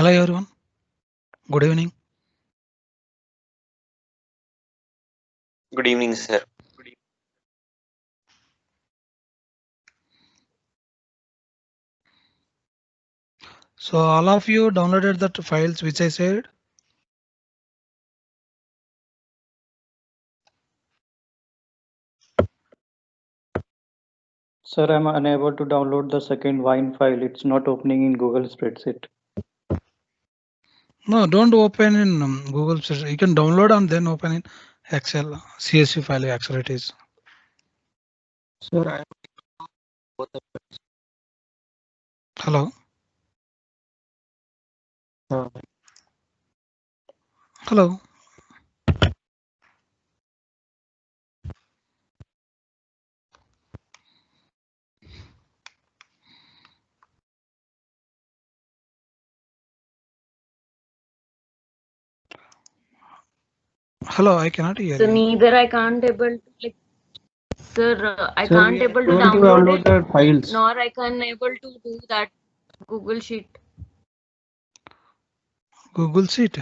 Hello everyone. Good evening. Good evening, sir. So all of you downloaded that files which I said. Sir, I'm unable to download the second Wine file. It's not opening in Google Spreadsheet. No, don't open in Google search. You can download and then open in Excel CSV file. Excel it is. Sir, I both the Hello. uh, Hello. Hello. I cannot hear So you. neither I can't able to like, sir, I sir, can't we are able to able to download download it, the files. nor I can able to do that Google Sheet. Google Sheet.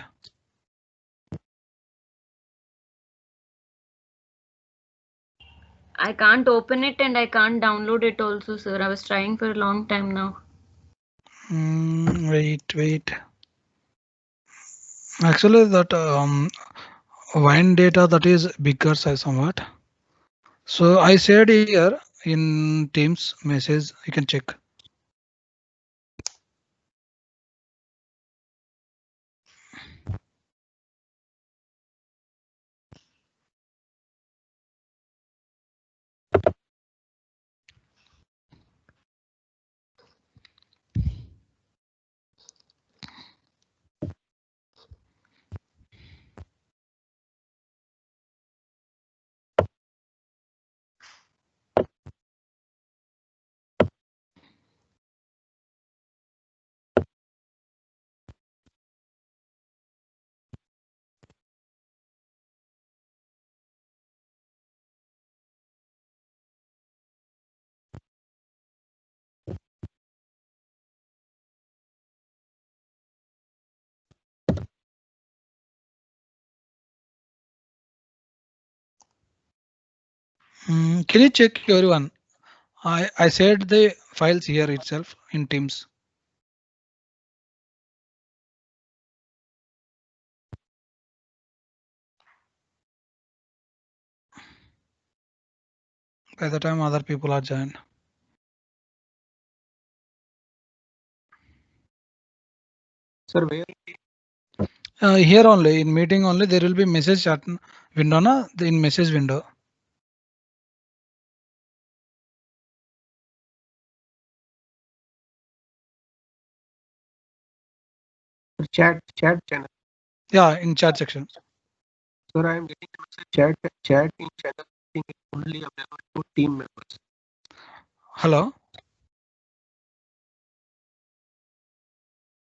I can't open it and I can't download it also, sir. I was trying for a long time now. Wait. Actually, that wine data that is bigger size somewhat. So I said here in Teams message. You can check. Can you check everyone? I said the files here itself in Teams. By the time other people are joined. Sir, where? Here only in meeting only there will be message chat window na in message window. Chat channel. Yeah, in chat section. Sir, I am getting a message. Chat in channel thing is only available to team members. Hello.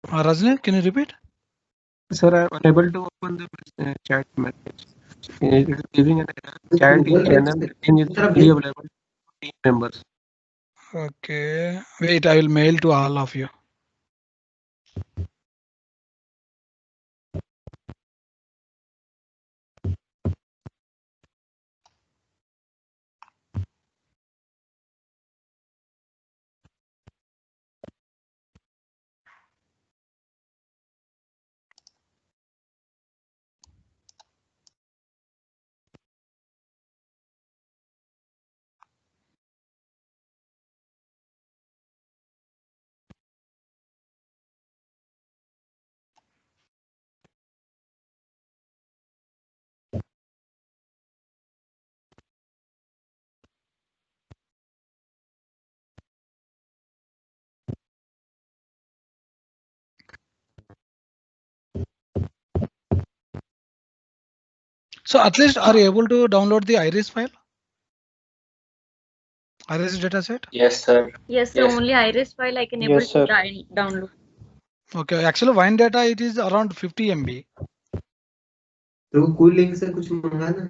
Rajni, can you repeat? Sir, I am unable to open the chat message. It is giving an error. Chat in channel thing is only available to team members. Okay. Wait, I will mail to all of you. So at least are you able to download the iris file? Iris dataset? Yes, sir. Yes, sir. Only Iris file I can able Yes, to sir. download. Okay, actually wine data it is around 50 MB. तो cool link से कुछ मंगाना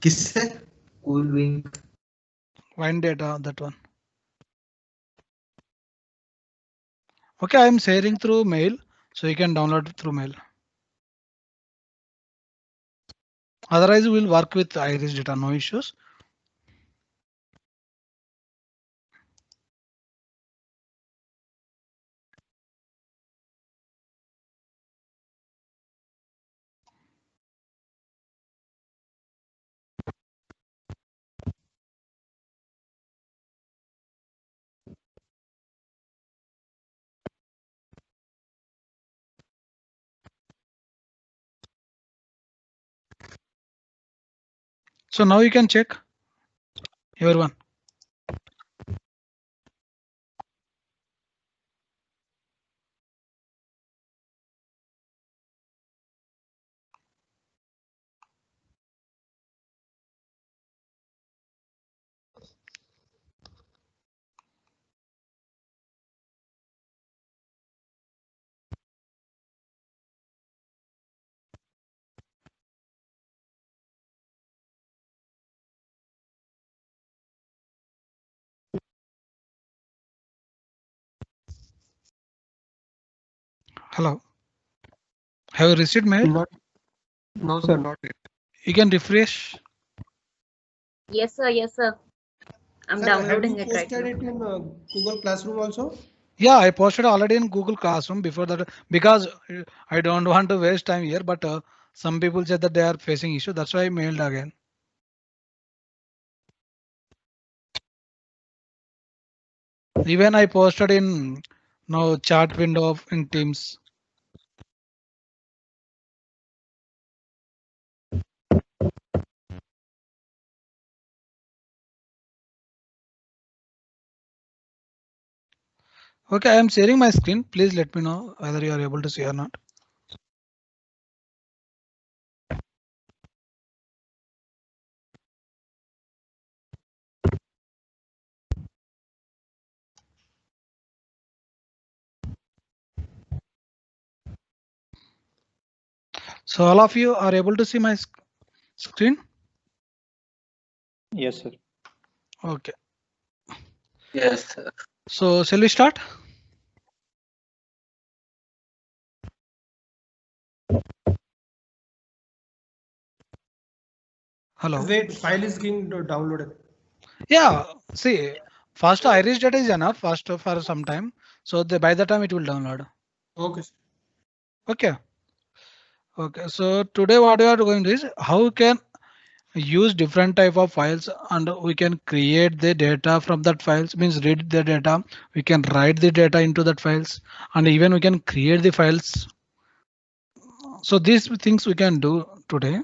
किससे cool link Wine data, that one. Okay, I am sharing through mail. So you can download it through mail. Otherwise, we'll work with Iris data, no issues. So now you can check everyone. Hello. Have you received mail? Not, no, sir, not yet. You can refresh. Yes, sir. Yes, sir. I'm Sir, downloading have it you right posted now. it in Google Classroom also? Yeah, I posted already in Google Classroom before that because I don't want to waste time here. But some people said that they are facing issue. That's why I mailed again. Even I posted in no chat window in Teams. Okay, I am sharing my screen. Please let me know whether you are able to see or not. So all of you are able to see my screen? Yes, sir. Okay. Yes, sir. So shall we start? Hello. Wait, file is being downloaded. Yeah, see, first Iris data is enough first for some time. So by the time it will download. Okay. Okay. Okay. So today what we are going to is how we can use different type of files and we can create the data from that files, means read the data. We can write the data into that files and even we can create the files. So these things we can do today.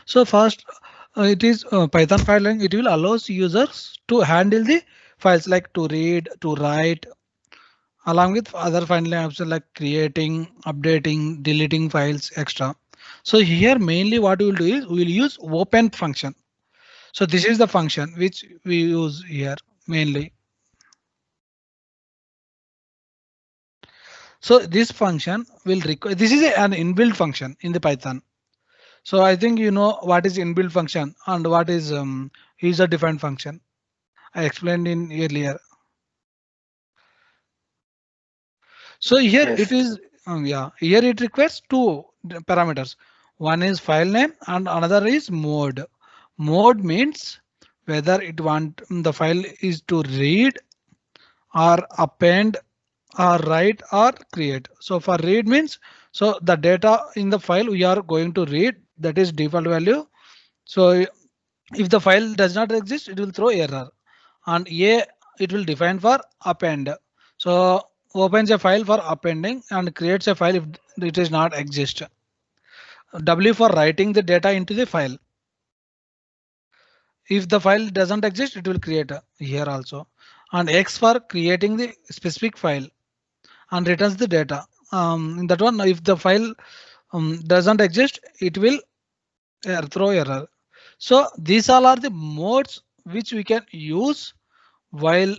So first it is Python filing. It will allows users to handle the files like to read, to write, along with other filing options like creating, updating, deleting files, extra. So here mainly what we will do is we will use open function. So this is the function which we use here mainly. So this function will require, this is an inbuilt function in the Python. So I think you know what is inbuilt function and what is user defined function. I explained in earlier. So here Yes. it is, yeah, here it requires two parameters. One is file name and another is mode. Mode means whether it want the file is to read or append or write or create. So for read means so the data in the file we are going to read, that is default value. So if the file does not exist, it will throw error. And A it will define for append. So opens a file for appending and creates a file if it is not exist. W for writing the data into the file. If the file doesn't exist, it will create here also. And X for creating the specific file and returns the data. In that one, if the file doesn't exist, it will throw error. So these all are the modes which we can use while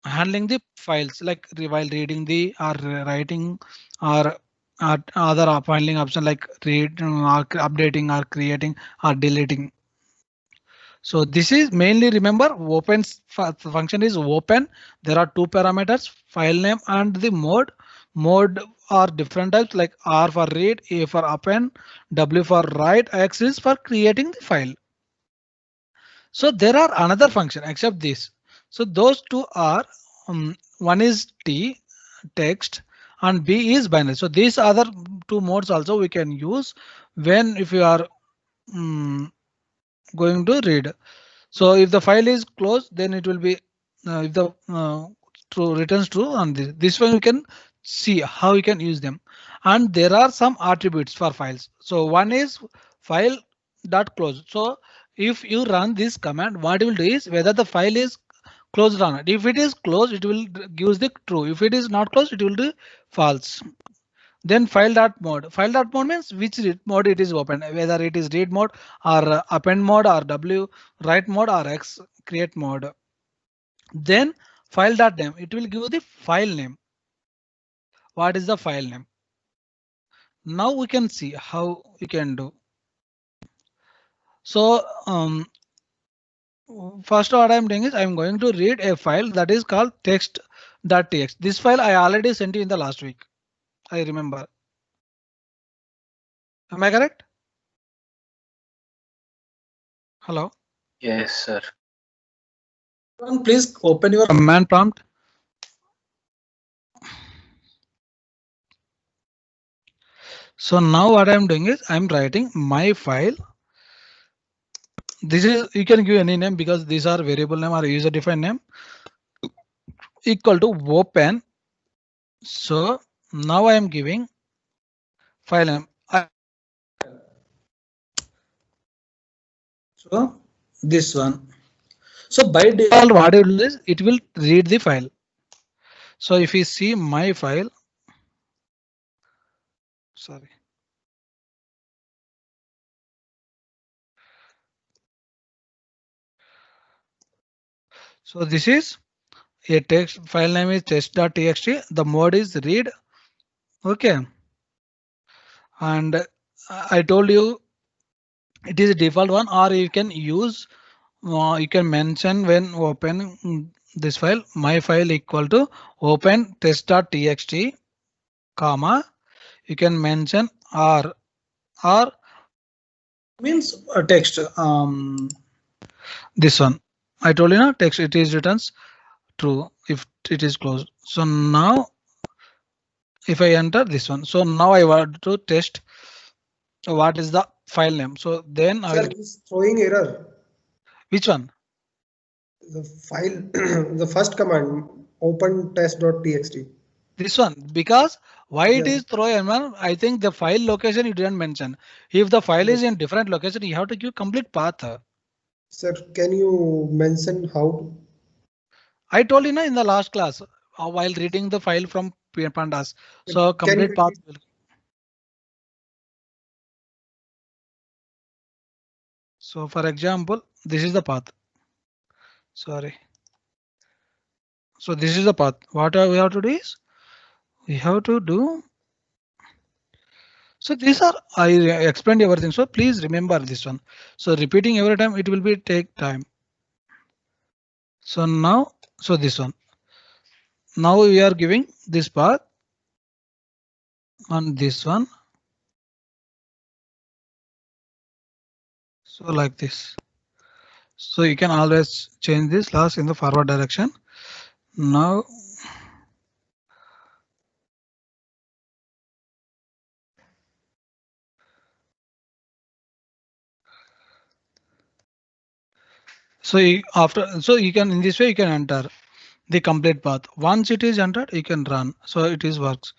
handling the files, like while reading the or writing or other handling option like read or updating or creating or deleting. So this is mainly, remember, open function is open. There are two parameters, file name and the mode. Mode are different types like R for read, A for append, W for write, X is for creating the file. So there are another function except this. So those two are one is T text and B is binary. So these other two modes also we can use when if you are going to read. So if the file is closed, then it will be if the true returns true, and this one we can see how we can use them. And there are some attributes for files. So one is file dot close. So if you run this command, what it will do is whether the file is closed or not. If it is closed, it will give the true. If it is not closed, it will do false. Then file dot mode. File dot mode means which mode it is open, whether it is read mode or append mode or W write mode or X create mode. Then file dot name. It will give the file name. What is the file name? Now we can see how we can do. So first what I'm doing is I'm going to read a file that is called text.txt. This file I already sent you in the last week. I remember. Am I correct? Hello. Yes, sir. Please open your command prompt. So now what I'm doing is I'm writing my file. This is, you can give any name because these are variable name or user defined name, equal to open. So now I am giving file name. So this one. So by default what it will do is it will read the file. So if you see my file, sorry. So this is a text file name is test.txt. The mode is read. Okay. And I told you it is a default one, or you can use you can mention when open this file, my file equal to open test.txt, comma, you can mention r means text. This one I told you now text, it is returns true if it is closed. So now if I enter this one, so now I want to test what is the file name. So then I Sir, will, it's throwing error. which one? The file, the first command, open test.txt. This one, because why it Yeah. is throw error? I think the file location you didn't mention. If the file is in different location, you have to give complete path. Sir, can you mention how? I told you na in the last class while reading the file from pandas. So Can you complete path. repeat? So for example, this is the path. Sorry. So this is the path. What we have to do is we have to do. So these are, I explained everything. So please remember this one. So repeating every time it will be take time. So now, so this one. Now we are giving this path on this one. So like this. So you can always change this last in the forward direction. Now so you can in this way you can enter the complete path. Once it is entered, you can run. So it is works.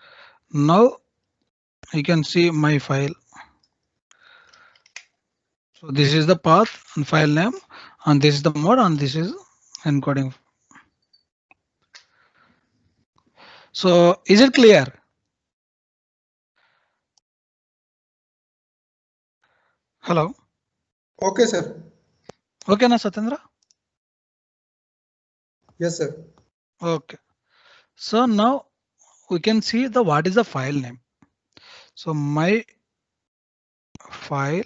Now you can see my file. So this is the path and file name, and this is the mode, and this is encoding. So is it clear? Hello. Okay, sir. Okay, na Satyendra? Yes, sir. Okay. So now we can see the what is the file name. So my file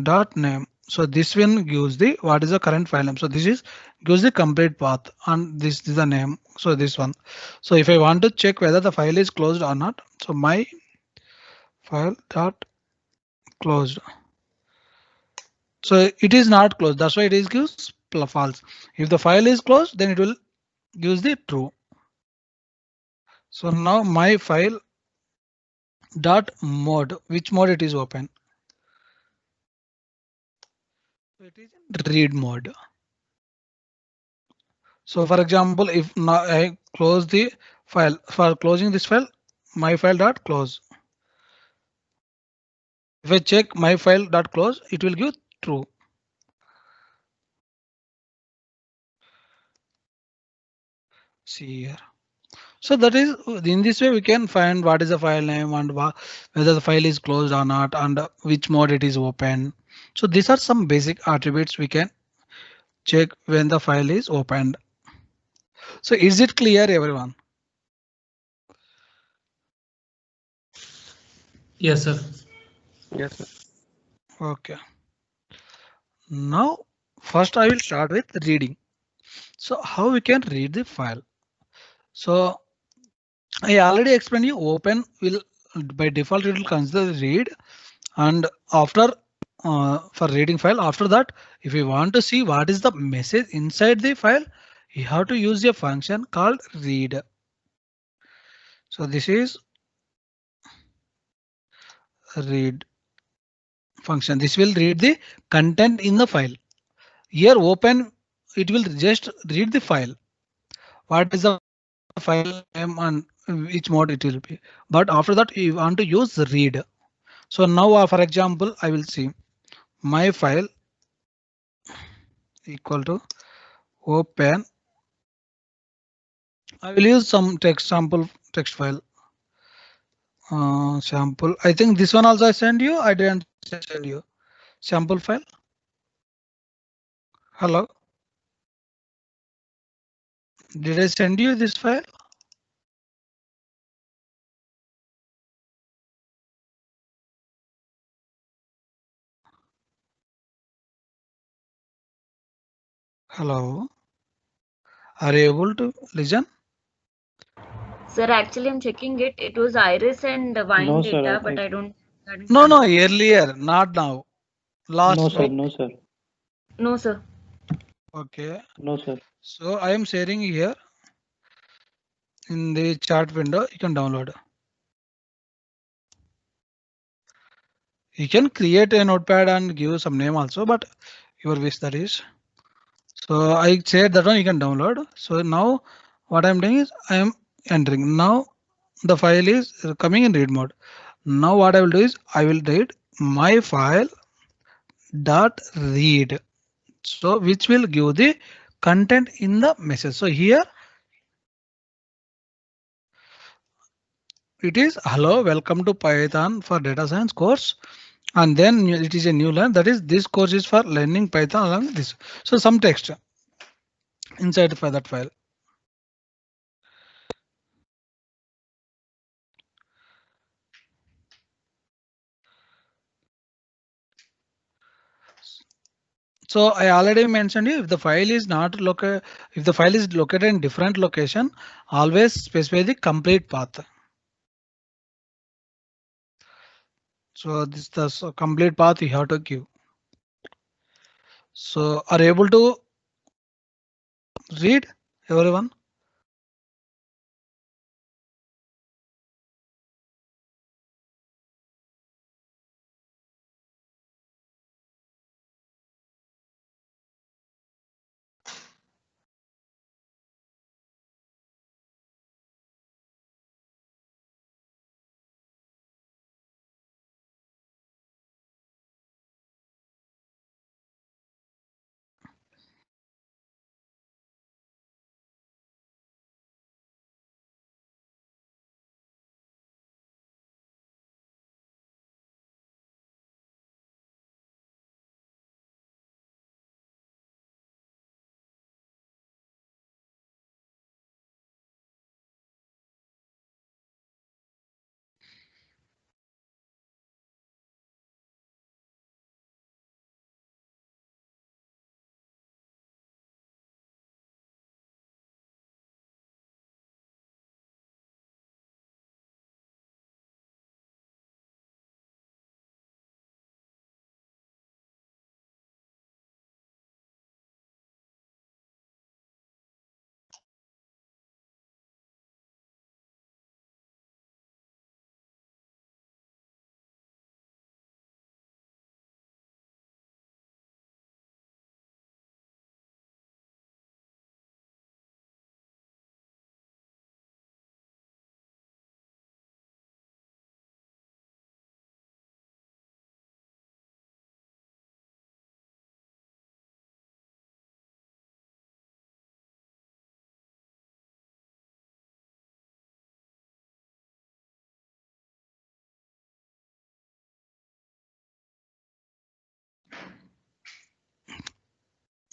dot name. So this one gives the what is the current file name. So this is gives the complete path and this is the name. So this one. So if I want to check whether the file is closed or not, so my file dot closed. So it is not closed. That's why it is gives false. If the file is closed, then it will gives the true. So now my file dot mode, which mode it is open? It is in read mode. So for example, if now I close the file, for closing this file, my file dot close. If I check my file dot close, it will give true. See here. So that is in this way we can find what is the file name and whether the file is closed or not and which mode it is open. So these are some basic attributes we can check when the file is opened. So is it clear, everyone? Yes, sir. Yes, sir. Okay. Now first I will start with reading. So how we can read the file? So I already explained you open will by default it will consider read, and after for reading file, after that if you want to see what is the message inside the file, you have to use a function called read. So this is read function. This will read the content in the file. Here open, it will just read the file. What is the file name and which mode it will be. But after that you want to use read. So now for example, I will see my file equal to open. I will use some text sample text file. Sample. I think this one also I send you. I didn't send you sample file. Hello. Did I send you this file? Hello. Are you able to listen? Sir, actually, I'm checking it. It was Iris and Wine No, sir. data, but I don't. No, earlier, not now. Last No, week. sir. No, sir. No, sir. Okay. No, sir. So I am sharing here in the chat window. You can download. You can create a notepad and give some name also, but your wish that is. So I said that one you can download. So now what I'm doing is I am entering. Now the file is coming in read mode. Now what I will do is I will read my file dot read. So which will give the content in the message. So here it is hello, welcome to Python for data science course. And then it is a new line, that is this course is for learning Python along with this. So some text inside for that file. So I already mentioned you, if the file is not located, if the file is located in different location, always specify the complete path. So this is the complete path you have to give. So are you able to read, everyone?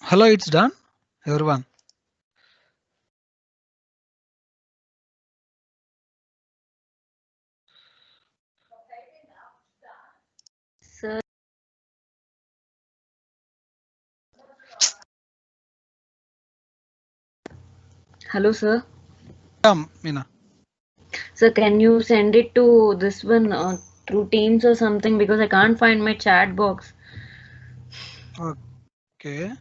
Hello, it's done, everyone. Sir. Hello, sir. Meena. Sir, can you send it to this one through Teams or something, because I can't find my chat box. Okay.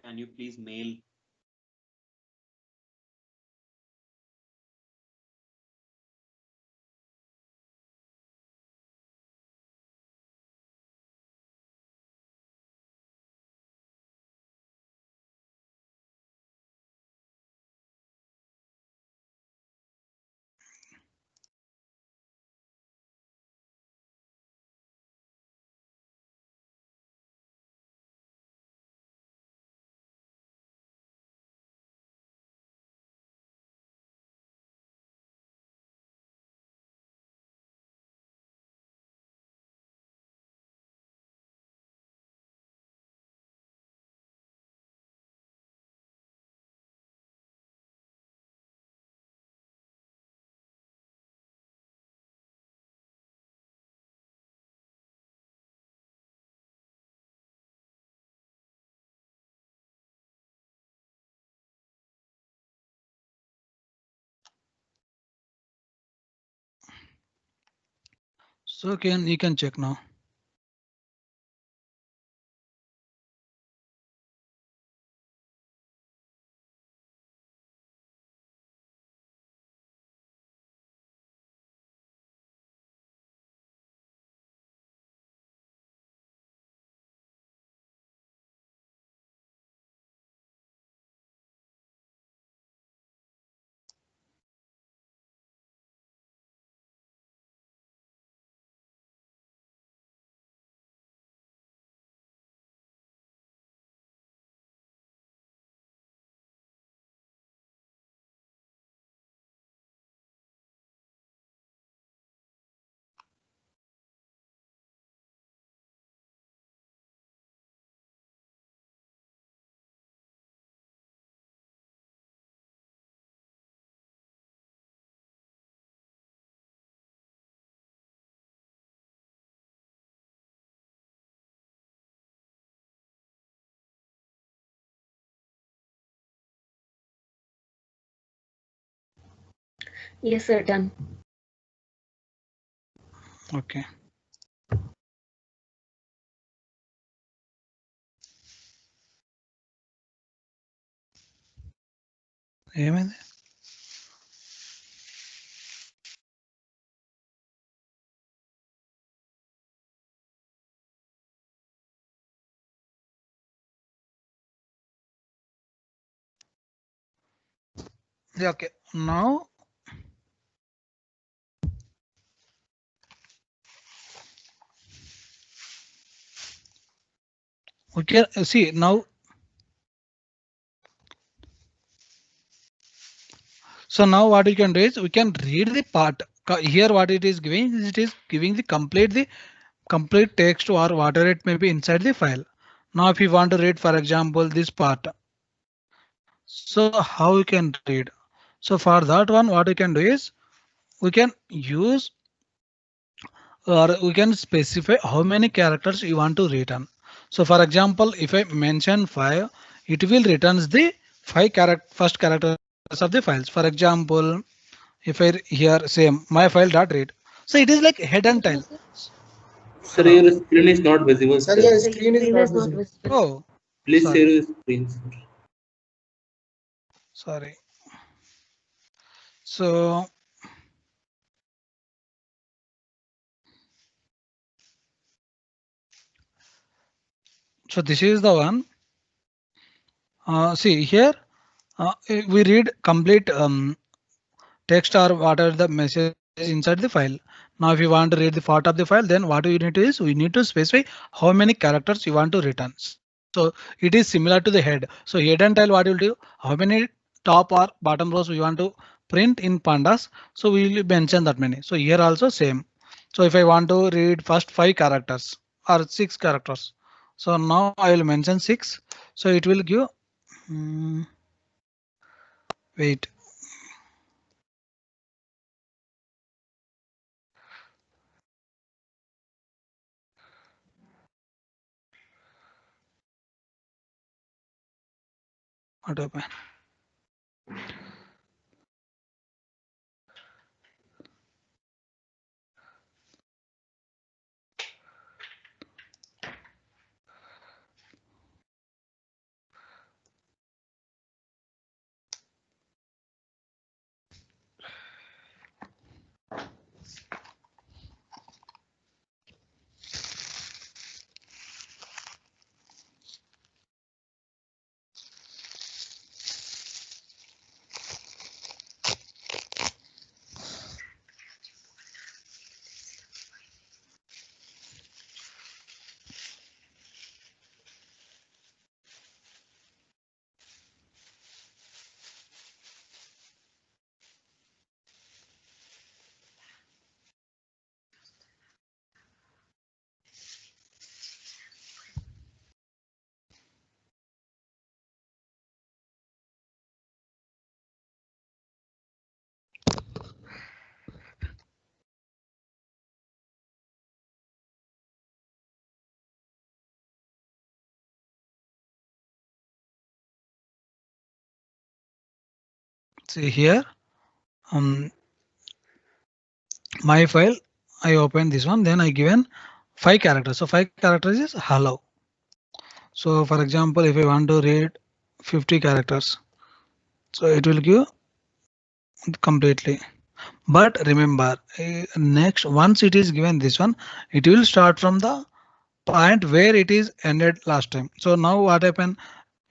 Can you please mail? So you can check now. Yes, sir, done. Okay. ఏమైంది? Yeah, okay. Now we can see now. So now what we can do is we can read the part. Here what it is giving the complete text or whatever it may be inside the file. Now if you want to read, for example, this part. So how we can read? So for that one, what we can do is we can use or we can specify how many characters you want to return. So for example, if I mention 5, it will returns the first characters of the files. For example, if I here same my file dot read, so it is like head and tail. Sir, Hello. your screen is not visible. Sir, Sir. your Sir, screen is your not is not visible. visible. Oh, Please sorry. share your screen, sir. Sorry. So this is the one. See here, we read complete text or whatever the message inside the file. Now, if you want to read the part of the file, then what we need to is we need to specify how many characters you want to return. So it is similar to the head. So head and tail, what will do? How many top or bottom rows we want to print in pandas? So we will mention that many. So here also same. So if I want to read first 5 characters or 6 characters, so now I will mention 6. So it will give, wait. What happened? See here, my file, I open this one, then I given 5 characters. So 5 characters is hello. So for example, if I want to read 50 characters, so it will give completely. But remember, next once it is given this one, it will start from the point where it is ended last time. So now what happened?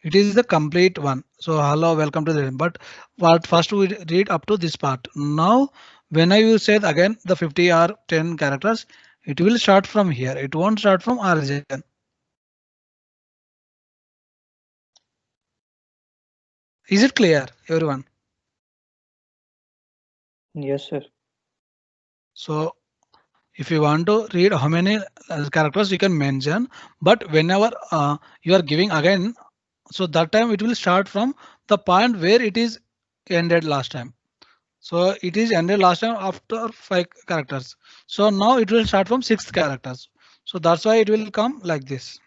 It is the complete one. So hello, welcome to the. But what first we read up to this part. Now when I will say again the 50 or 10 characters, it will start from here. It won't start from origin. Is it clear, everyone? Yes, sir. So if you want to read how many characters you can mention, but whenever you are giving again, so that time it will start from the point where it is ended last time. So it is ended last time after 5 characters. So now it will start from 6 characters. So that's why it will come like this.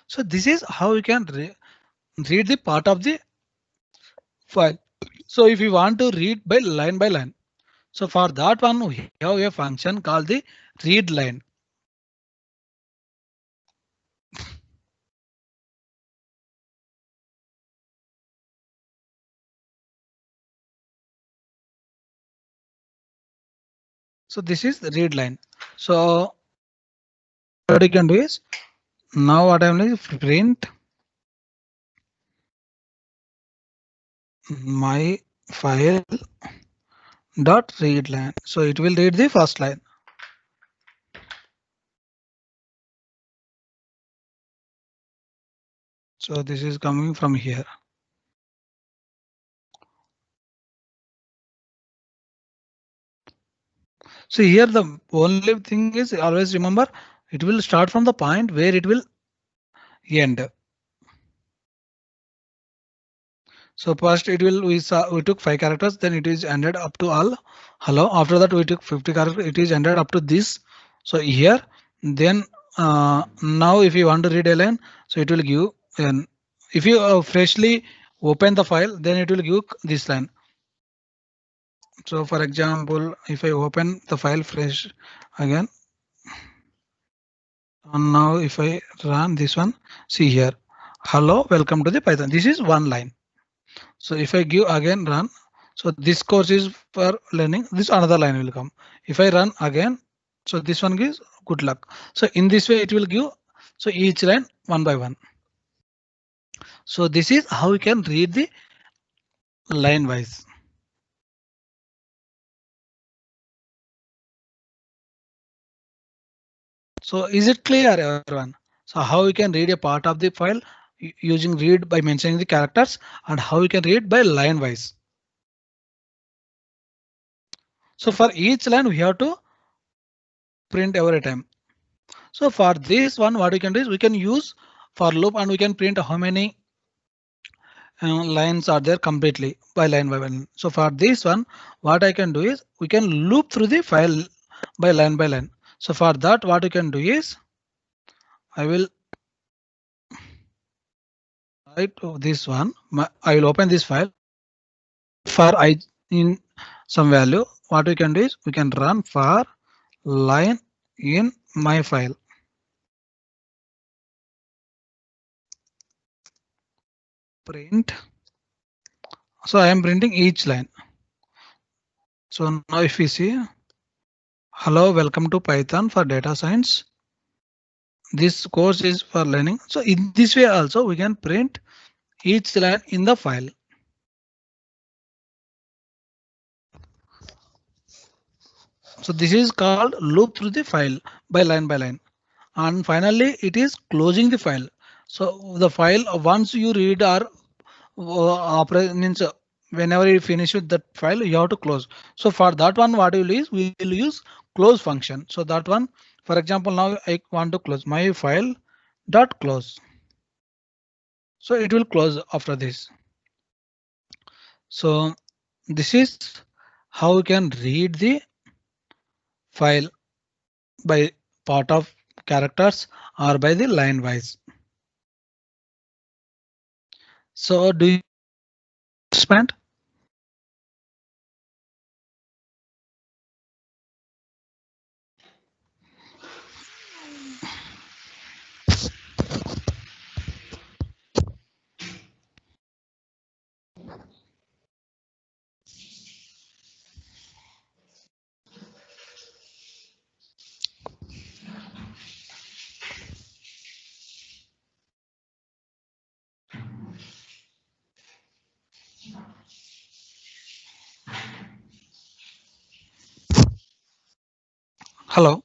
So this is how you can read the part of the file. So if you want to read by line, so for that one we have a function called the read line. So this is the read line. So what you can do is, now what I'm doing, print my file dot read line. So it will read the first line. So this is coming from here. So here the only thing is, always remember, it will start from the point where it will end. So first it will, we took 5 characters, then it is ended up to all hello. After that we took 50 characters, it is ended up to this. So here, then now if you want to read a line, so it will give, and if you freshly open the file, then it will give this line. So for example, if I open the file fresh again, and now if I run this one, see here, hello, welcome to the Python. This is one line. So if I give again run, so this course is for learning, this another line will come. If I run again, so this one gives good luck. So in this way it will give, so each line one by one. So this is how we can read the line wise. So is it clear, everyone? So how we can read a part of the file using read by mentioning the characters, and how we can read by line wise. So for each line we have to print every time. So for this one, what we can do is we can use for loop and we can print how many lines are there completely by line by line. So for this one, what I can do is we can loop through the file by line by line. So for that, what we can do is I will write this one. I will open this file. For I in some value, what we can do is we can run for line in my file. Print. So I am printing each line. So now if we see, hello, welcome to Python for data science. This course is for learning. So in this way also we can print each line in the file. So this is called loop through the file by line. And finally it is closing the file. So the file once you read or means whenever you finish with that file you have to close. So for that one what we will use close function. So that one, for example, now I want to close my file dot close. So it will close after this. So this is how we can read the file by part of characters or by the line wise. So do you expand? Hello.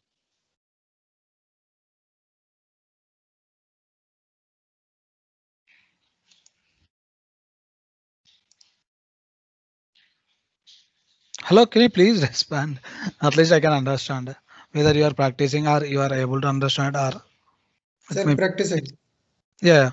Hello, can you please respond? At least I can understand whether you are practicing or you are able to understand or. Sir, practicing. Yeah.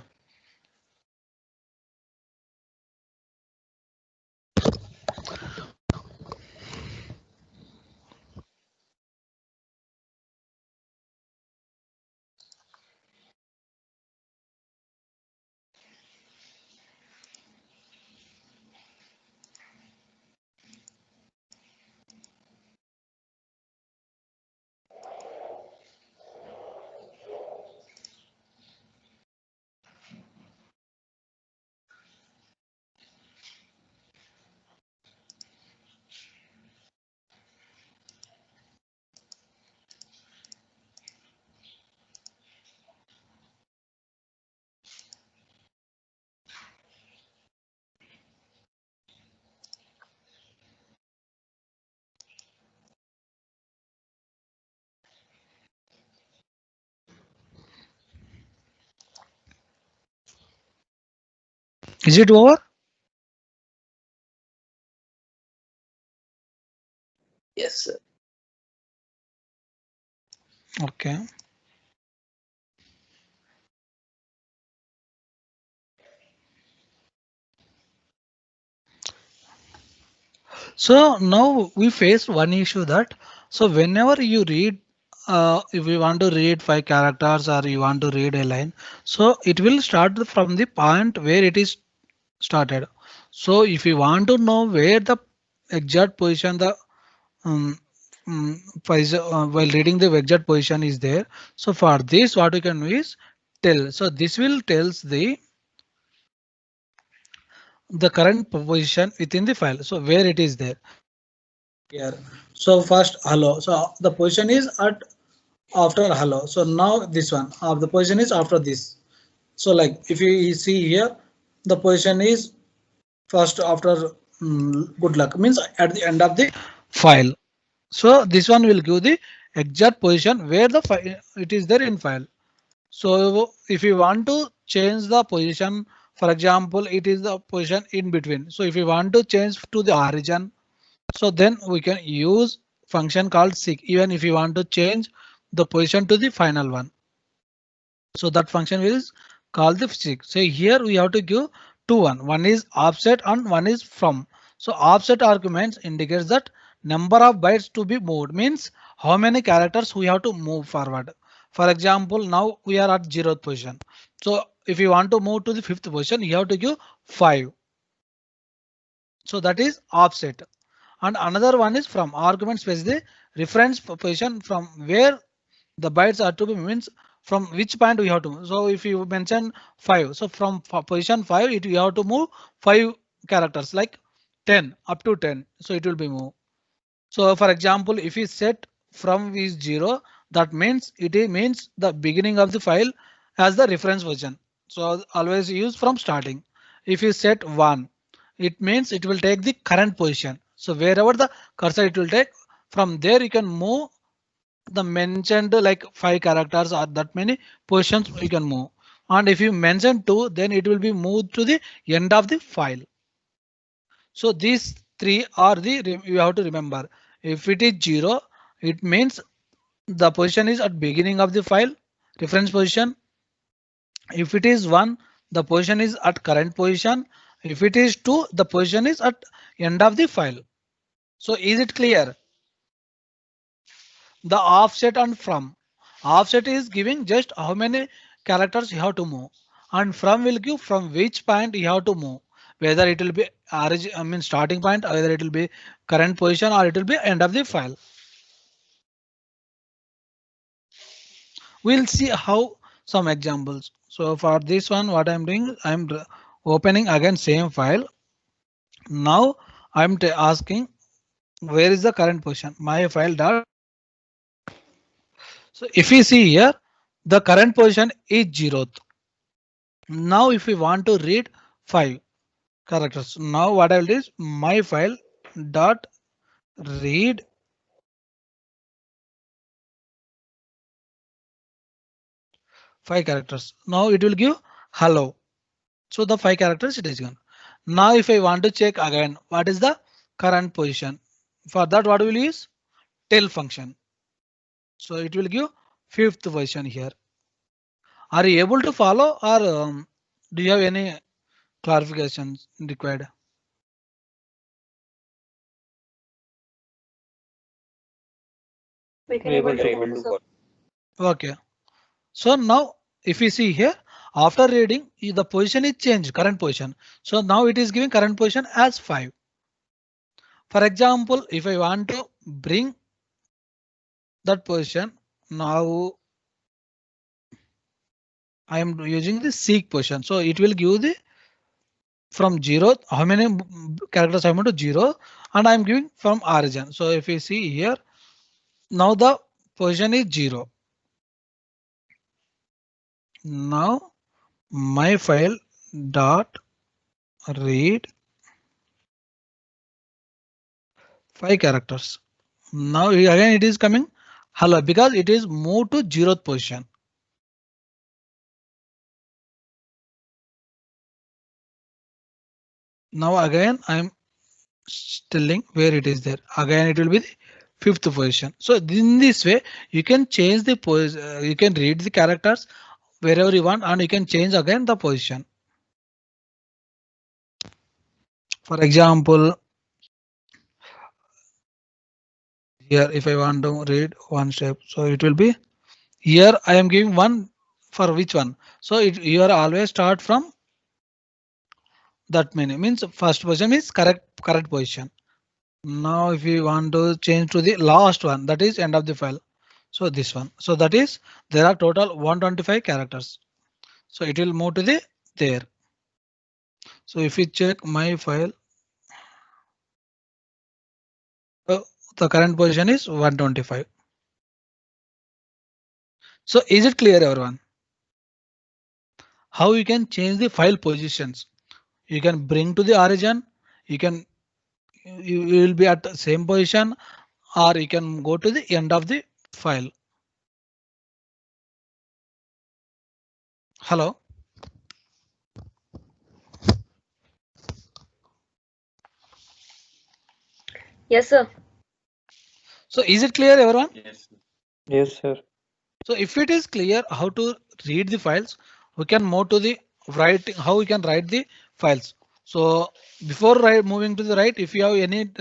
Is it over? Yes, sir. Okay. So now we face one issue that so whenever you read, if you want to read 5 characters or you want to read a line, so it will start from the point where it is started. So if you want to know where the exact position the um, while reading the exact position is there. So for this what we can do is tell. So this will tells the current position within the file. So where it is there here. So first hello. So the position is at after hello. So now this one the position is after this. So like if you see here, the position is first after good luck means at the end of the file. So this one will give the exact position where the file it is there in file. So if you want to change the position, for example, it is the position in between. So if you want to change to the origin, So then we can use function called seek even if you want to change the position to the final one. So that function is called the seek. So here we have to give one is offset and one is from. So offset arguments indicates that number of bytes to be moved means how many characters we have to move forward. For example, now we are at 0th position. So if you want to move to the 5th position, you have to give 5. So that is offset. And another one is from argument space the reference position from where the bytes are to be means from which point we have to move. So if you mention 5, so from position 5 it you have to move 5 characters like 10 up to 10, so it will be moved. So for example, if we set from is 0, that means means the beginning of the file as the reference version. So always use from starting. If you set 1, it means it will take the current position. So wherever the cursor it will take, from there you can move the mentioned like 5 characters or that many positions you can move. And if you mention 2, then it will be moved to the end of the file. So these three are the you have to remember. If it is 0, it means the position is at beginning of the file, reference position. If it is 1, the position is at current position. If it is 2, the position is at end of the file. So is it clear? The offset and from. Offset is giving just how many characters you have to move, and from will give from which point you have to move. Whether it will be origin, I mean starting point, or whether it will be current position, or it will be end of the file. We'll see how some examples. So for this one, what I'm doing, I'm opening again same file. Now I'm asking where is the current position? My file dot. So if you see here, the current position is 0th. Now if we want to read 5 characters, now what I will do is my file dot read 5 characters. Now it will give hello. So the 5 characters it is given. Now if I want to check again what is the current position, for that what will use tell function. So it will give 5th position here. Are you able to follow, or do you have any clarifications required? We can able to follow. Okay. So now if you see here, after reading the position is changed, current position. So now it is giving current position as 5. For example, if I want to bring that position, now I am using the seek position. So it will give the from 0, how many characters I want to 0, and I'm giving from origin. So if you see here, now the position is 0. Now my file dot read 5 characters. Now again it is coming hello because it is moved to 0th position. Now again I'm telling where it is there. Again it will be the 5th position. So in this way you can change the you can read the characters wherever you want, and you can change again the position. For example, here if I want to read one step, so it will be here I am giving one for which one. So you are always start from that many means first position is correct position. Now if you want to change to the last one, that is end of the file. So this one. So that is there are total 125 characters. So it will move to the there. So if you check my file, the current position is 125. So is it clear everyone? How you can change the file positions? You can bring to the origin. You will be at the same position, or you can go to the end of the file. Hello. Yes, sir. So is it clear, everyone? Yes. Sir. Yes, sir. So if it is clear how to read the files, we can move to the writing, how we can write the files. So before moving to the right, if you have any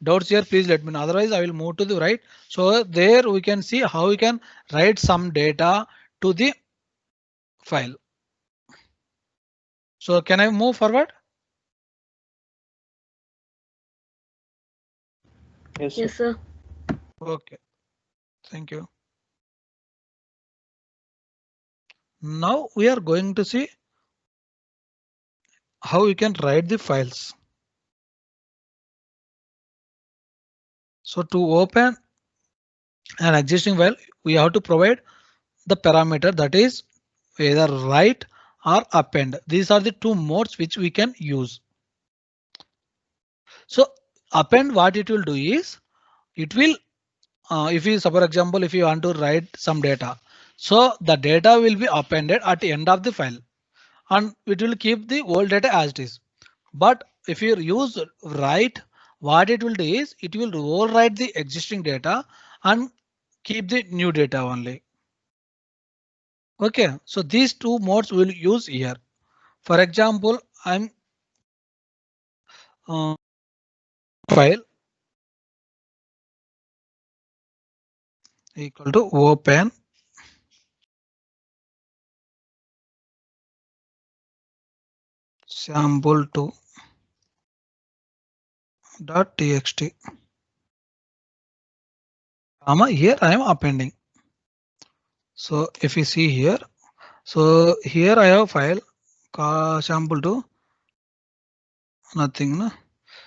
doubts here, please let me know. Otherwise, I will move to the right. So there we can see how we can write some data to the file. So can I move forward? Yes, sir. Yes, sir. Okay, thank you. Now we are going to see how we can write the files. So to open an existing file, we have to provide the parameter, that is either write or append. These are the two modes which we can use. So append, what it will do is it will if you, for example, if you want to write some data, so the data will be appended at the end of the file and it will keep the old data as it is. But if you use write, what it will do is it will overwrite the existing data and keep the new data only. Okay, so these two modes will use here. For example, I'm file equal to open sample2 .txt, comma, here I am appending. So if you see here, so here I have file sample2 nothing, no?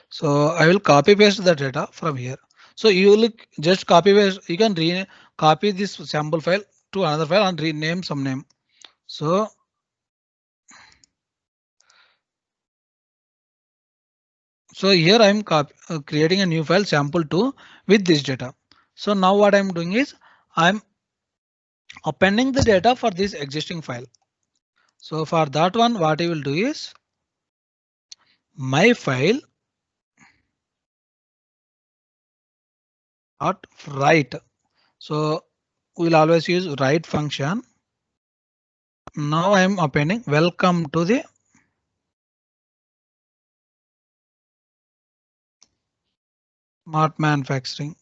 So I will copy paste the data from here. So you will just copy paste, you can copy this sample file to another file and rename some name. So here I'm creating a new file sample2 with this data. So now what I'm doing is I'm appending the data for this existing file. So for that one, what I will do is my file dot write. So we'll always use write function. Now I am appending welcome to the smart manufacturing.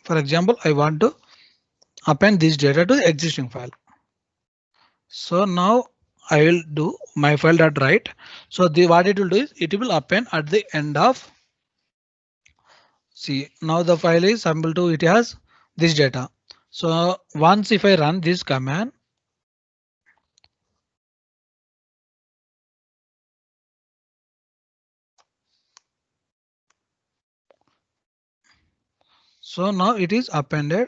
For example, I want to append this data to the existing file. So now I will do my file dot write. So what it will do is it will append at the end of. See, now the file is sample2, it has this data. So once if I run this command, so now it is appended.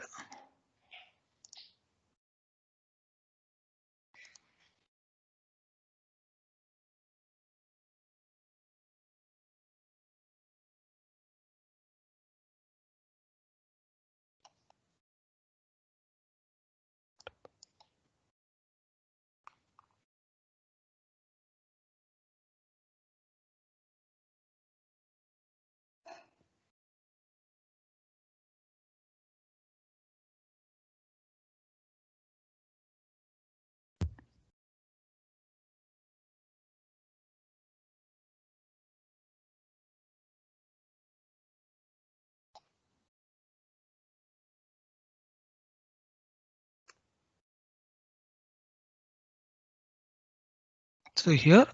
So here,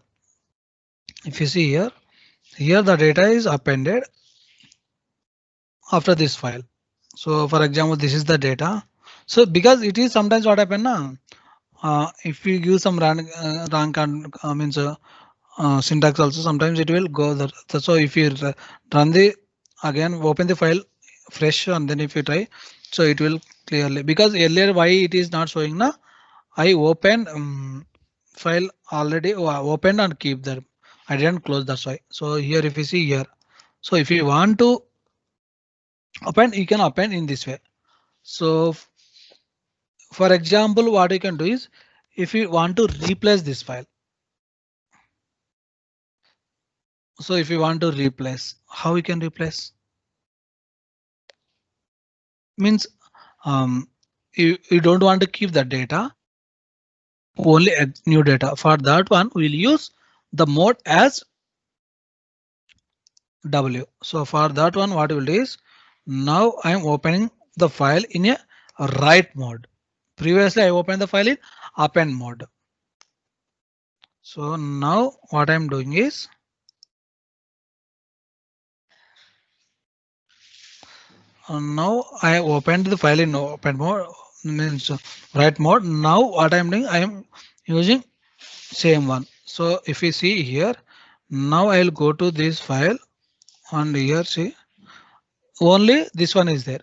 if you see here the data is appended after this file. So for example, this is the data. So because it is sometimes what happen now, if you use some wrong means syntax also, sometimes it will go there. So if you run the again, open the file fresh and then if you try, so it will clearly, because earlier why it is not showing now, I opened file already opened and keep there. I didn't close, that's why. So here if you see here, so if you want to append, you can append in this way. So for example, what you can do is if you want to replace this file. So if you want to replace, how we can replace? Means you don't want to keep the data, only new data. For that one, we'll use the mode as W. So for that one, what we'll do is now I'm opening the file in a write mode. Previously, I opened the file in append mode. So now what I'm doing is now I opened the file in open mode, means write mode. Now what I'm doing, I am using same one. So if you see here, now I'll go to this file and here see only this one is there.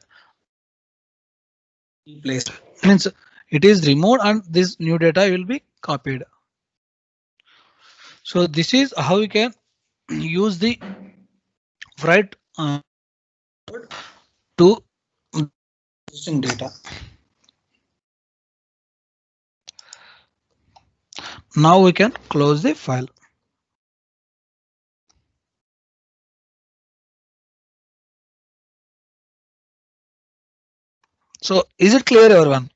Placed means it is removed and this new data will be copied. So this is how we can use the write to using data. Now we can close the file. So is it clear, everyone?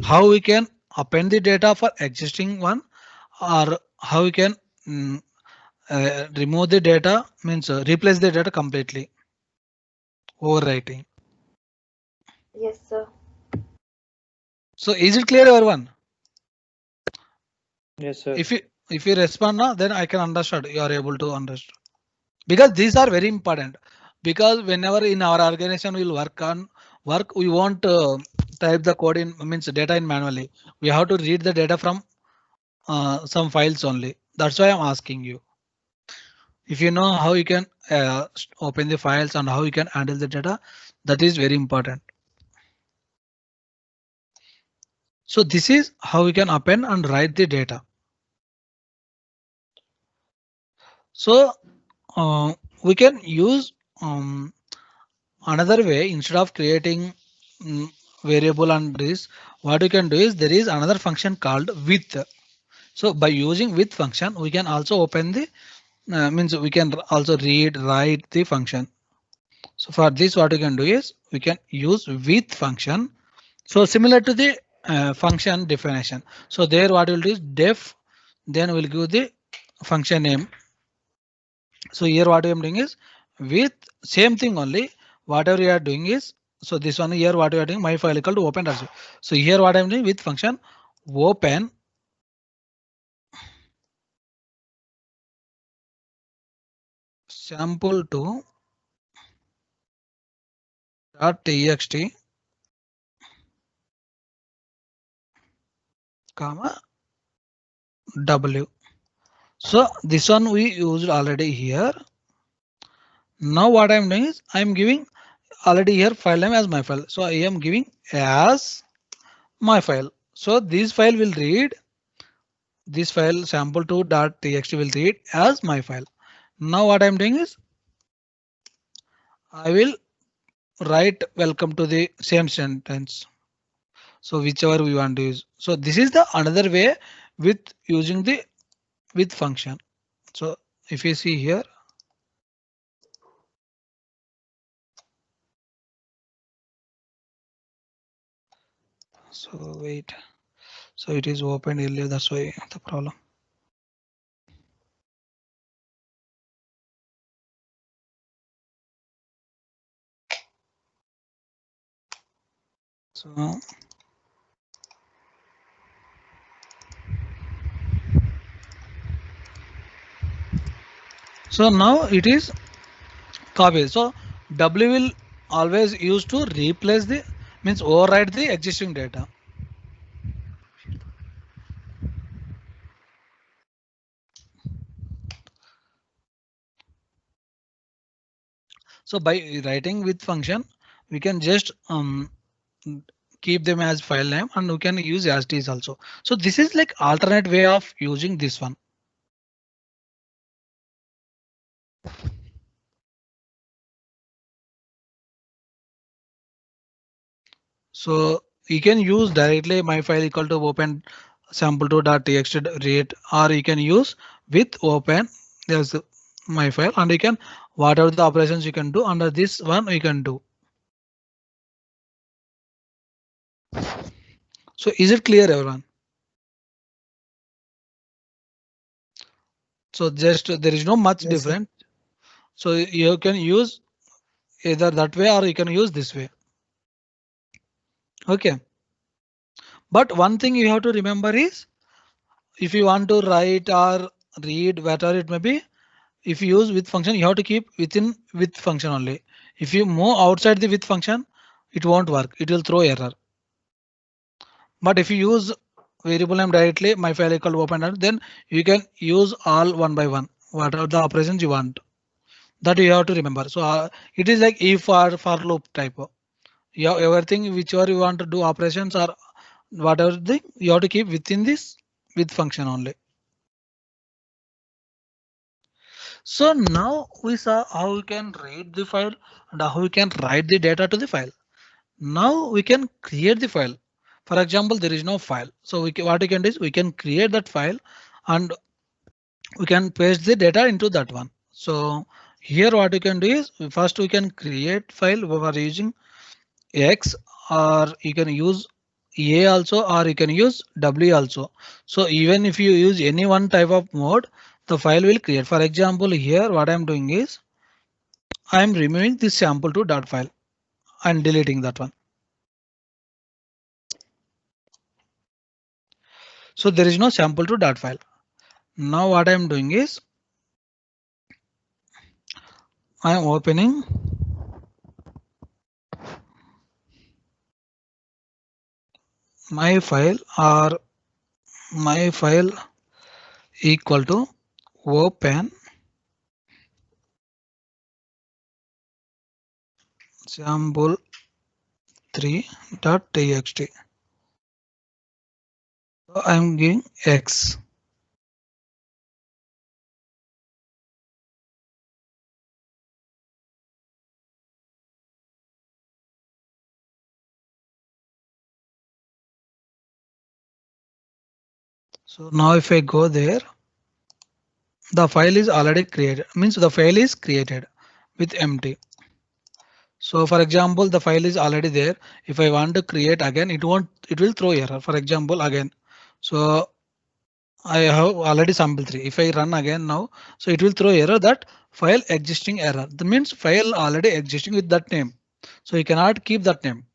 How we can append the data for existing one, or how we can remove the data, means replace the data completely. Overwriting. Yes, sir. So is it clear, everyone? Yes, sir. If you respond now, then I can understand. You are able to understand, because these are very important. Because whenever in our organization we'll work, we won't type the code in, means data in manually. We have to read the data from some files only. That's why I'm asking you. If you know how you can open the files and how you can handle the data, that is very important. So this is how we can append and write the data. So we can use another way. Instead of creating variable and this, what we can do is there is another function called with. So by using with function, we can also open the means we can also write the function. So for this, what we can do is we can use with function. So similar to the function definition. So there what we'll do is def, then we'll give the function name. So here what I'm doing is with same thing only. Whatever you are doing is, so this one here what we are doing, my file equal to open. So here what I'm doing with function open sample2 .txt comma w. So this one we used already here. Now what I'm doing is I'm giving already here file name as my file. So I am giving as my file. So this file will read, this file sample2.txt will read as my file. Now what I'm doing is I will write welcome to the same sentence. So whichever we want to use. So this is the another way with using the with function. So if you see here, so wait, so it is opened earlier, that's why the problem. So now it is copied. So W will always use to replace the, means override the existing data. So by writing with function, we can just keep them as file name and we can use as it is also. So this is like alternate way of using this one. So you can use directly my file equal to open sample2.txt read, or you can use with open there's my file, and you can whatever the operations you can do under this one you can do. So is it clear, everyone? So just there is no much Yes, sir. different. So you can use either that way or you can use this way. OK. But one thing you have to remember is if you want to write or read whatever it may be, if you use with function, you have to keep within with function only. If you move outside the with function, it won't work. It will throw error. But if you use variable name directly, my file equal to open, then you can use all one by one, whatever the operations you want. That you have to remember. So it is like if or for loop type. You have everything whichever you want to do operations or whatever thing you have to keep within this with function only. So now we saw how we can read the file and how we can write the data to the file. Now we can create the file. For example, there is no file. So what we can do is we can create that file and we can paste the data into that one. So here what we can do is first we can create file we are using X, or you can use A also, or you can use W also. So even if you use any one type of mode, the file will create. For example, here what I'm doing is I'm removing this sample2 file and deleting that one. So there is no sample2 file. Now what I'm doing is I'm opening my file, or my file equal to open sample3.txt. So I'm giving X. So now if I go there, the file is already created, means the file is created with empty. So for example, the file is already there. If I want to create again, it will throw error. For example, again. So I have already sample3. If I run again now, so it will throw error that file existing error. That means file already existing with that name. So you cannot keep that name.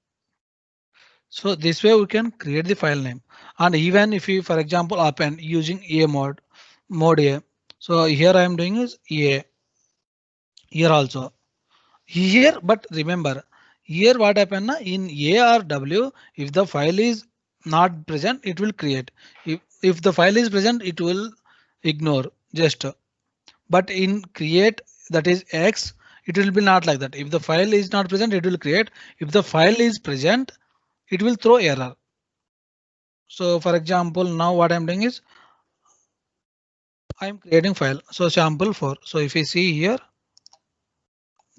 So this way we can create the file name. And even if you, for example, append using A mode A. So here I am doing is A. Here also. Here, but remember, here what happened in A or W, if the file is not present, it will create. If the file is present, it will ignore just. But in create, that is X, it will be not like that. If the file is not present, it will create. If the file is present, it will throw error. So for example, now what I'm doing is I'm creating file. So sample4. So if you see here,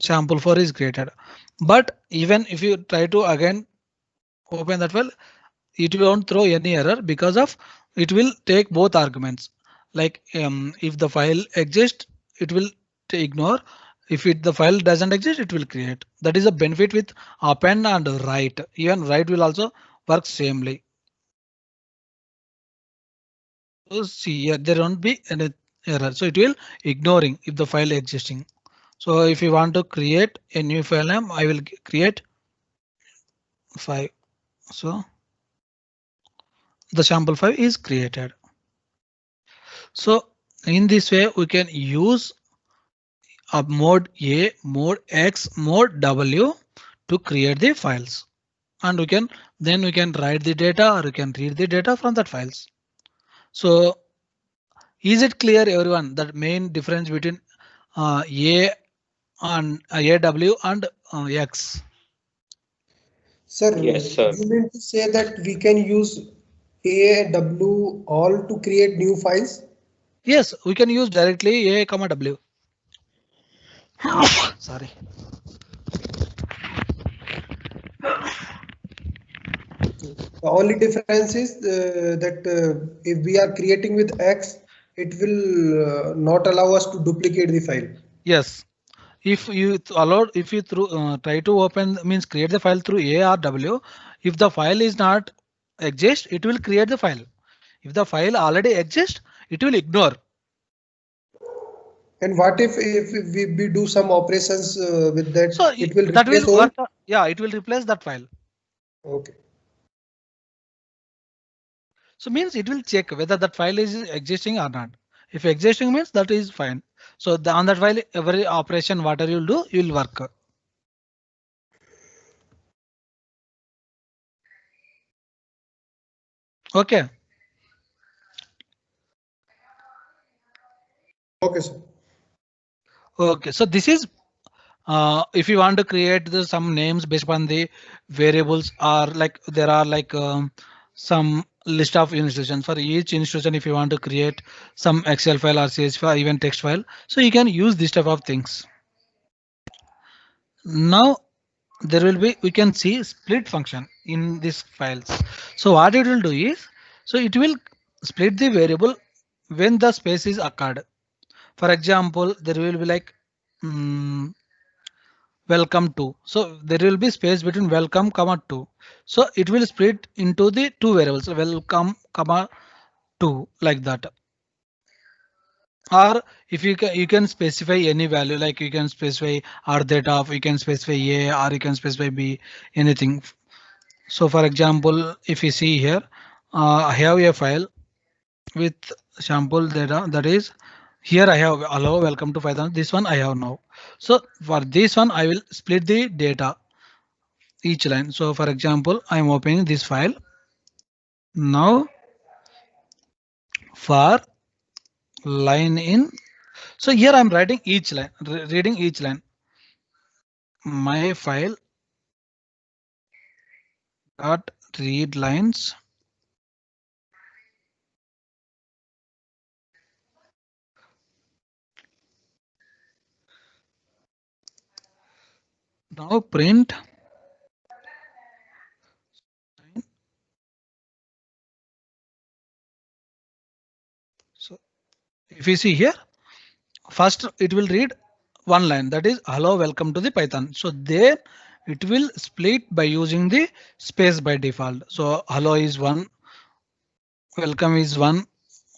sample4 is created. But even if you try to again open that file, it won't throw any error because of it will take both arguments. Like if the file exists, it will ignore. If the file doesn't exist, it will create. That is a benefit with append and write. Even write will also work samely. So see here, there won't be any error. So it will ignoring if the file existing. So if you want to create a new file name, I will create 5. So the sample5 is created. So in this way we can use a mode A, mode X, mode W to create the files, and we can write the data or we can read the data from that files. So is it clear, everyone, that main difference between A and AW and X? Sir, Yes, sir. you mean to say that we can use A, W all to create new files? Yes, we can use directly A, W. Sorry. The only difference is that if we are creating with X, it will not allow us to duplicate the file. Yes. If you try to open means create the file through A or W, if the file is not exist, it will create the file. If the file already exists, it will ignore. And what if we do some operations with that? So It will that replace will all. work. Yeah, it will replace that file. Okay. So means it will check whether that file is existing or not. If existing means that is fine. So on that file, every operation whatever you'll do, you'll work. Okay. Okay, sir. Okay. So this is if you want to create some names based upon the variables, or like there are like some list of institutions. For each institution, if you want to create some Excel file or CSV file, even text file, so you can use this type of things. Now there will be, we can see split function in these files. So what it will do is, so it will split the variable when the space is occurred. For example, there will be like welcome to. So there will be space between welcome comma to. So it will split into the two variables, welcome comma to, like that. Or if you can specify any value, like you can specify r that of, you can specify a, or you can specify b, anything. So for example, if you see here, I have a file with sample data, that is here I have hello welcome to Python. This one I have now. So for this one I will split the data each line. So for example, I'm opening this file now for line in. So here I'm writing each line, reading each line. My file dot read lines. Now print. So if you see here, first it will read one line, that is hello welcome to the Python. So there it will split by using the space by default. So hello is one, welcome is one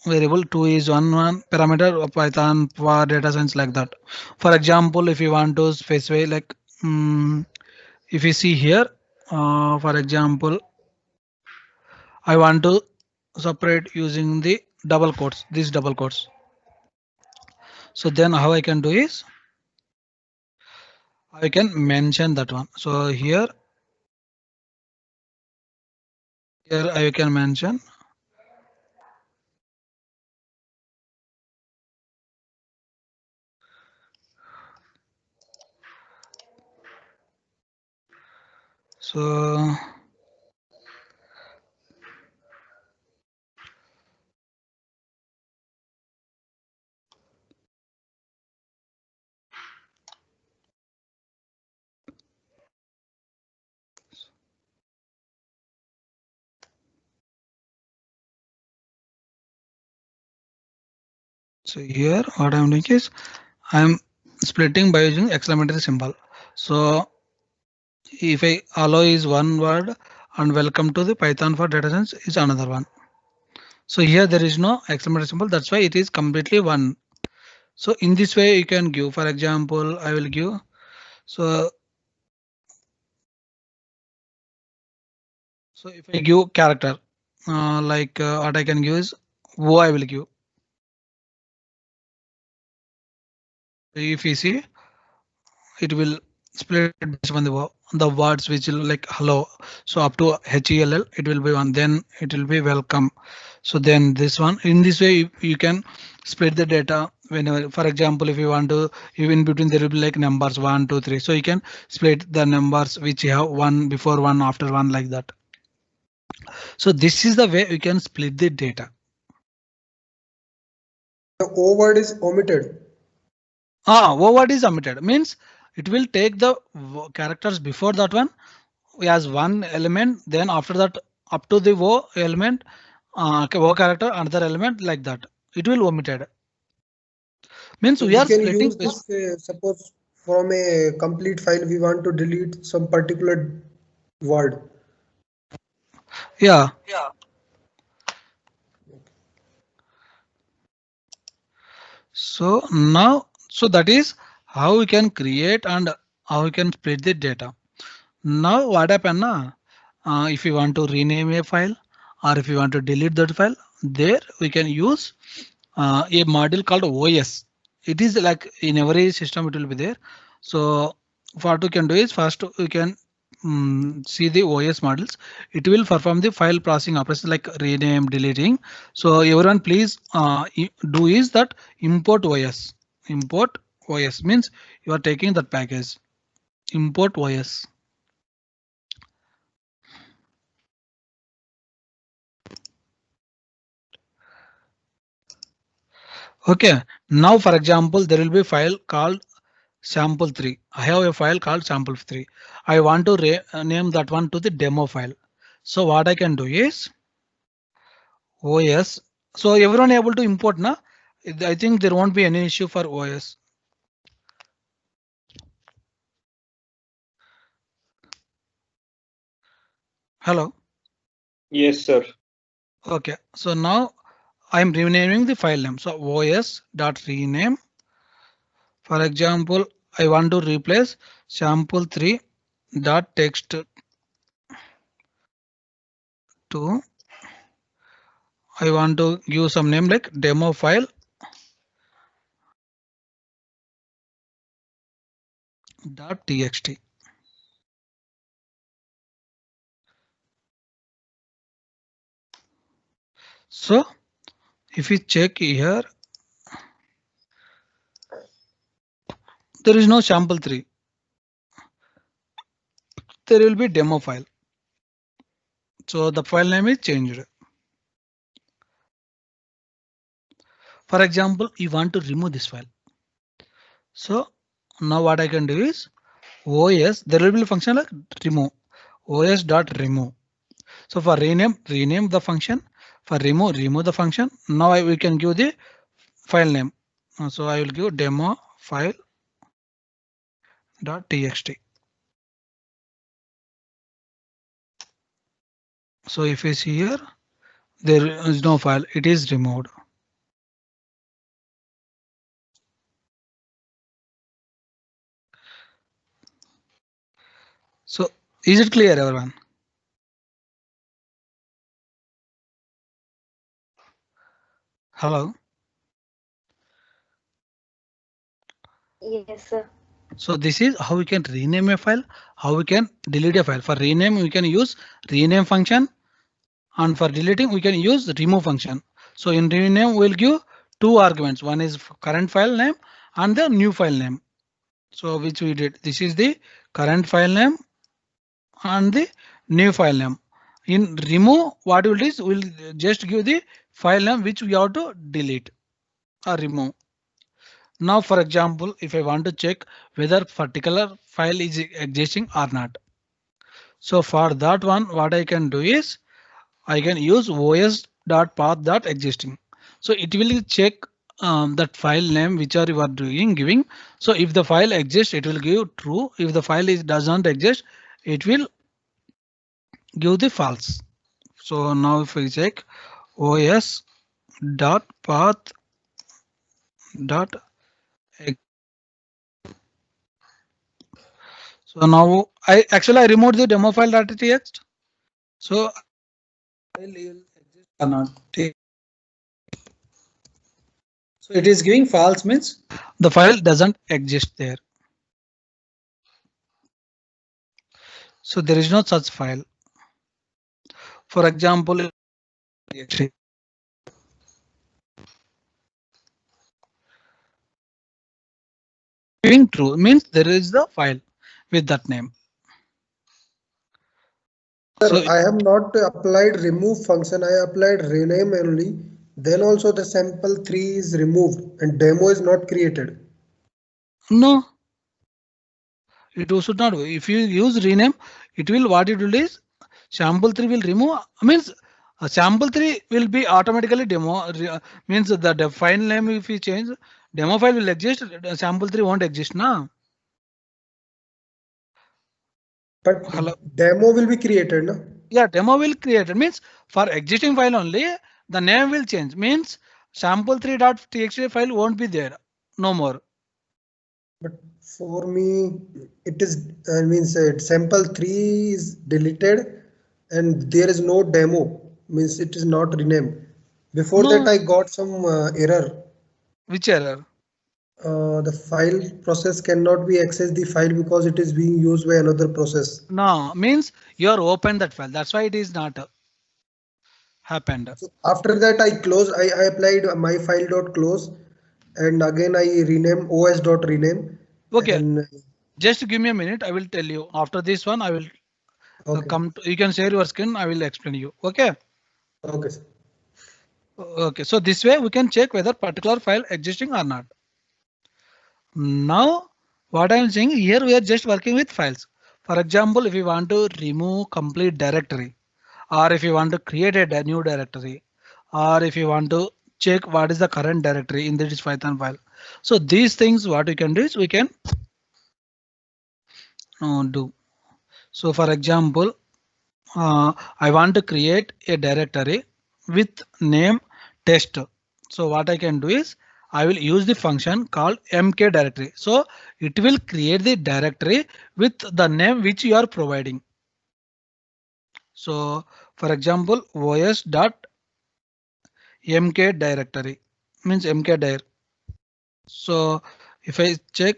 variable, 2 is one parameter of Python for data science, like that. For example, if you want to specify like if you see here, for example, I want to separate using the double quotes, these double quotes. So then how I can do is, I can mention that one. So here I can mention so here what I'm doing is I'm splitting by using exclamatory symbol. So if I allow is one word and welcome to the Python for data science is another one. So here there is no exclamatory symbol, that's why it is completely one. So in this way you can give, for example, I will give, so if I give character, like what I can give is wo I will give. If you see, it will split based on the words which will like hello. So up to HELL it will be one, then it will be welcome. So then this one, in this way you can split the data whenever, for example, if you want to, in between there will be like numbers 1, 2, 3. So you can split the numbers which you have one before one after one, like that. So this is the way you can split the data. The O word is omitted. O word is omitted means it will take the characters before that one as one element, then after that up to the O element, O character, another element like that. It will omitted. Means So we we are can splitting use this, suppose from a complete file we want to delete some particular word. Yeah. So now, so that is how we can create and how we can split the data. Now what happen na? If you want to rename a file or if you want to delete that file, there we can use a module called OS. It is like in every system it will be there. So what we can do is first we can see the OS models. It will perform the file processing operations like rename, deleting. So everyone please do is that import OS. Import OS means you are taking that package. Import OS. Okay, now for example, there will be a file called sample3. I have a file called sample3. I want to name that one to the demo file. So what I can do is OS. So everyone able to import na? I think there won't be any issue for OS. Hello. Yes, sir. Okay, so now I'm renaming the file name. So os.rename. For example, I want to replace sample3.text to I want to give some name like demo file .txt. So if you check here, there is no sample3. There will be demo file. So the file name is changed. For example, you want to remove this file. So now what I can do is OS, there will be a function like remove, os.remove. So for rename the function. For remove the function. Now we can give the file name. So I will give demo file .txt. So if you see here, there is no file, it is removed. So is it clear, everyone? Hello. Yes, sir. So this is how we can rename a file, how we can delete a file. For rename, we can use rename function, and for deleting, we can use remove function. So in rename, we'll give two arguments. One is current file name and the new file name. So which we did. This is the current file name and the new file name. In remove, what we'll do is we'll just give the file name which we have to delete or remove. Now, for example, if I want to check whether particular file is existing or not. So for that one, what I can do is I can use os.path.existing. So it will check that file name which are you are doing giving. So if the file exists, it will give true. If the file does not exist, it will give the false. So now if we check os.path. So now I removed the demo file.txt. So file will exist or not. So it is giving false means the file doesn't exist there. So there is no such file. For example, giving true means there is the file with that name. Sir, So I have not applied remove function. I applied rename only. Then also the sample3 is removed and demo is not created. no, it should not. If you use rename, it will what it will is. sample3 will remove, means sample3 will be automatically means the file name if we change, demo file will exist, sample3 won't exist now. But Hello. demo will be created, no? Yeah, demo will create. It means for existing file only, the name will change. Means sample3.txt file won't be there. No more. But for me, it is means sample 3 is deleted and there is no demo. Means it is not renamed. Before No. that, I got some error. Which error? The file process cannot be accessed the file because it is being used by another process. No, means you are open that file. That's why it is not happened. So after that, I applied my file dot close, and again I rename os dot rename. Okay. And Just give me a minute. I will tell you. After this one, I will okay. come. You can share your screen. I will explain you. Okay. Okay. Sir. Okay. So this way we can check whether particular file existing or not. Now, what I am saying here, we are just working with files. For example, if you want to remove complete directory, or if you want to create a new directory, or if you want to check what is the current directory in this Python file. So these things, what we can do is we can do. So for example, I want to create a directory with name test. So what I can do is I will use the function called mk directory. So it will create the directory with the name which you are providing. So for example, os dot mk directory means mk dir. So if I check,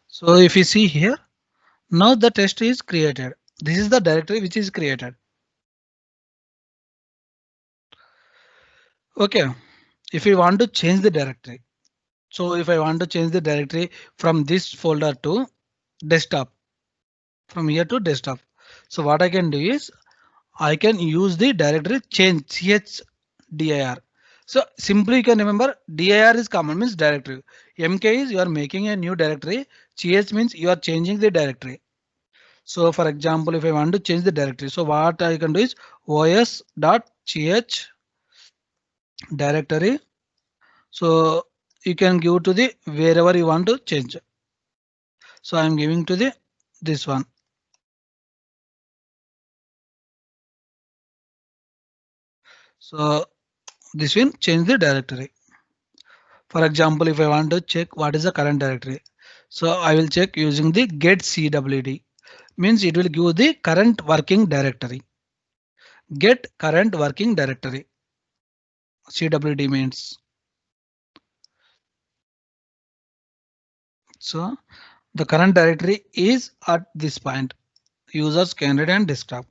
so if you see here, now the test is created. This is the directory which is created. Okay. If we want to change the directory, so if I want to change the directory from this folder to desktop, from here to desktop, so what I can do is I can use the directory change chdir. So simply you can remember dir is common, means directory. Mk is you are making a new directory. Ch means you are changing the directory. So for example, if I want to change the directory, so what I can do is os.ch directory. So you can give to the wherever you want to change. So I'm giving to the this one. So this will change the directory. For example, if I want to check what is the current directory, so I will check using the get cwd, means it will give the current working directory. Get current working directory. Cwd means. So the current directory is at this point, users, candidate and desktop.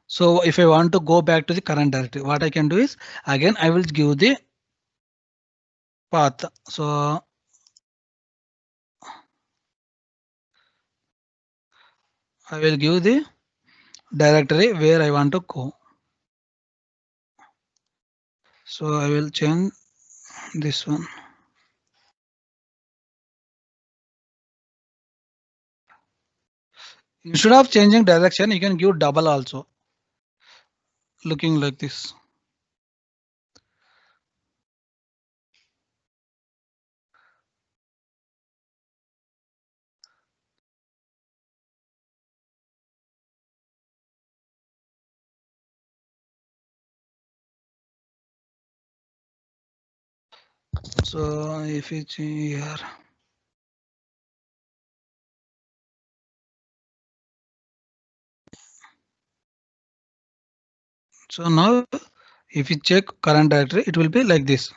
So if I want to go back to the current directory, what I can do is again I will give the path. So I will give the directory where I want to go. So I will change this one. Instead of changing direction, you can give double also. Looking like this. So if it's here. So now if you check current directory, it will be like this.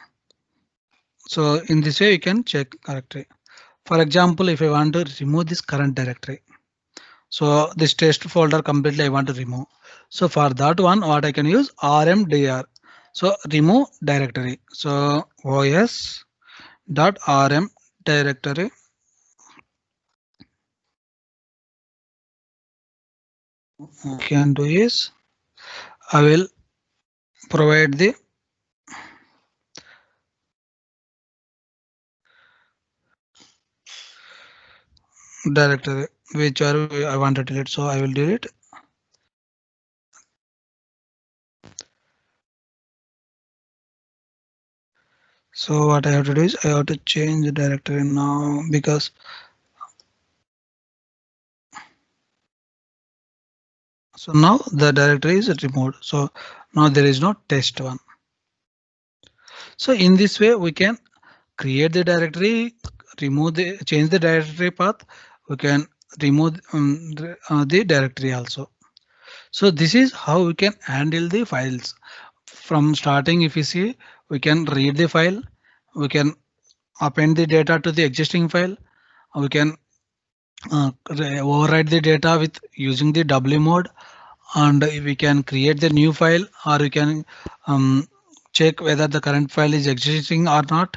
So in this way you can check directory. For example, if I want to remove this current directory, so this test folder completely I want to remove. So for that one, what I can use rmdir. So remove directory. So os.rm directory. What I can do is I will provide the directory which I want to delete, so I will delete. So what I have to do is I have to change the directory now, because so now the directory is removed. So now there is no test1. So in this way we can create the directory, change the directory path. We can remove the directory also. So this is how we can handle the files from starting. If you see, we can read the file, we can append the data to the existing file, we can override the data with using the W mode, and we can create the new file, or we can check whether the current file is existing or not.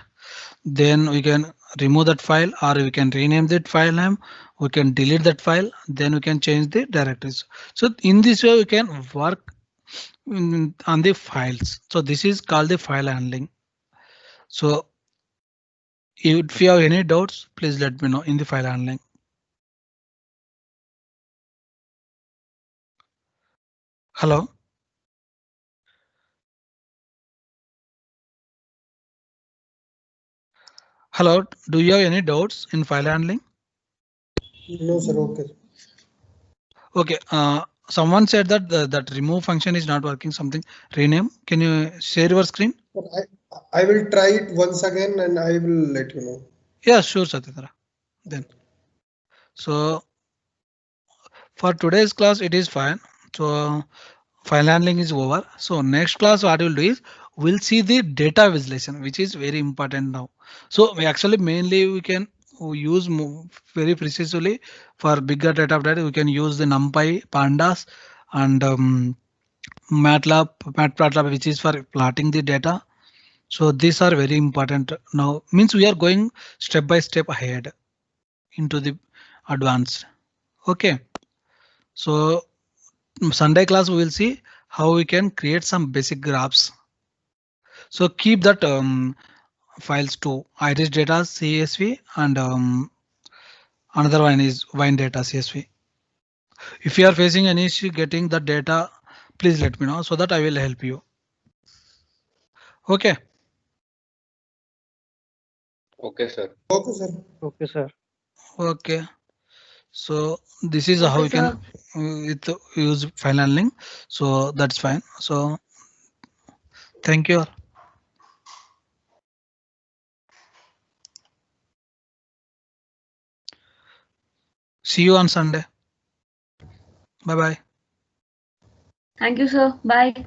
Then we can remove that file, or we can rename that file name, we can delete that file, then we can change the directories. So in this way we can work on the files. So this is called the file handling. So if you have any doubts, please let me know in the file handling. Hello. Hello, do you have any doubts in file handling? No, sir. Okay. Okay, someone said that that remove function is not working, something rename. Can you share your screen? I will try it once again and I will let you know. Yeah, sure, Satyendra. Then. So for today's class, it is fine. So file handling is over. So next class, what we'll do is we'll see the data visualization, which is very important now. So we actually mainly we can use very precisely for bigger data. We can use the NumPy, Pandas, and Matplotlib, which is for plotting the data. So these are very important now. Means we are going step by step ahead into the advanced. Okay. So Sunday class we will see how we can create some basic graphs. So keep that files to iris data CSV, and another one is wine data CSV. If you are facing any issue getting the data, please let me know so that I will help you. Okay. Okay, sir. Okay, sir. Okay, sir. Okay. So this is Okay, how we can sir. use file handling. So that's fine. So thank you. See you on Sunday. Bye bye. Thank you, sir. Bye.